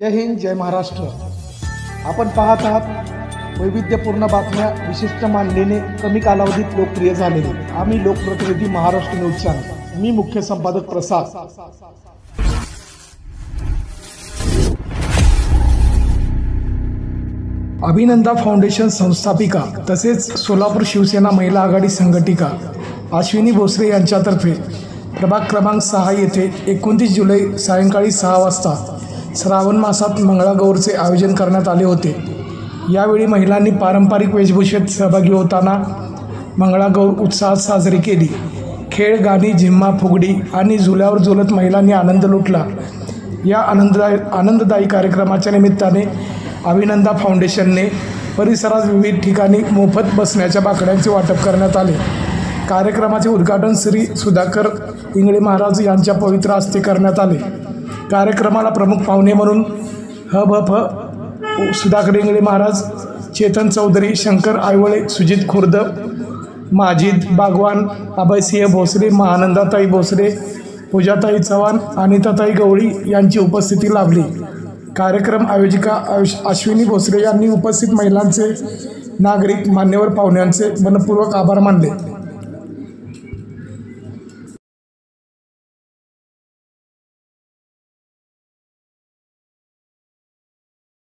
जय हिंद, जय महाराष्ट्र। आपण पाहत आहात वैविध्यपूर्ण बातम्या विशिष्ट मानलेले कमी कालावधीत लोकप्रिय झालेले आम्ही लोकप्रतिनिधी महाराष्ट्र न्यूज चॅनल। मी मुख्य संपादक प्रसाद। अभिनंदा फाउंडेशन संस्थापिका तसेच सोलापूर शिवसेना महिला आघाडी संघटिका अश्विनी भोसले यांच्यातर्फे प्रभाग क्रमांक 6 येथे 29 जुलै सायंकाळी 6 वाजता श्रावण मासात मंगळागौरचे आयोजन करण्यात आले होते। यावेळी महिलांनी पारंपरिक वेशभूषेत सहभागी होताना मंगळागौर उत्साहात साजरी केली। खेळ, गाणी, झिम्मा, फुगडी आणि झुल्यावर झुलत महिलांनी आनंद लुटला। या आनंददायी कार्यक्रमाच्या निमित्ताने अभिनंदा फाउंडेशनने परिसरात विविध ठिकाणी मोफत बसण्याच्या बाकड्यांचे वाटप करण्यात आले। कार्यक्रमाचे उद्घाटन श्री सुधाकर इंगळे महाराज यांच्या पवित्र हस्ते करण्यात आले। कार्यक्रमाला प्रमुख पाहुणे म्हणून हभफ सुधाकर इंगळे महाराज, चेतन चौधरी, शंकर आयवळे, सुजित खुर्द, माजिद बागवान, अभयसिंह भोसले, महानंदाताई भोसले, पूजाताई चव्हाण, अनिताताई गवळी यांची उपस्थिती लाभली। कार्यक्रम आयोजिका अश्विनी भोसले यांनी उपस्थित महिलांचे, नागरिक, मान्यवर पाहुण्यांचे मनपूर्वक आभार मानले।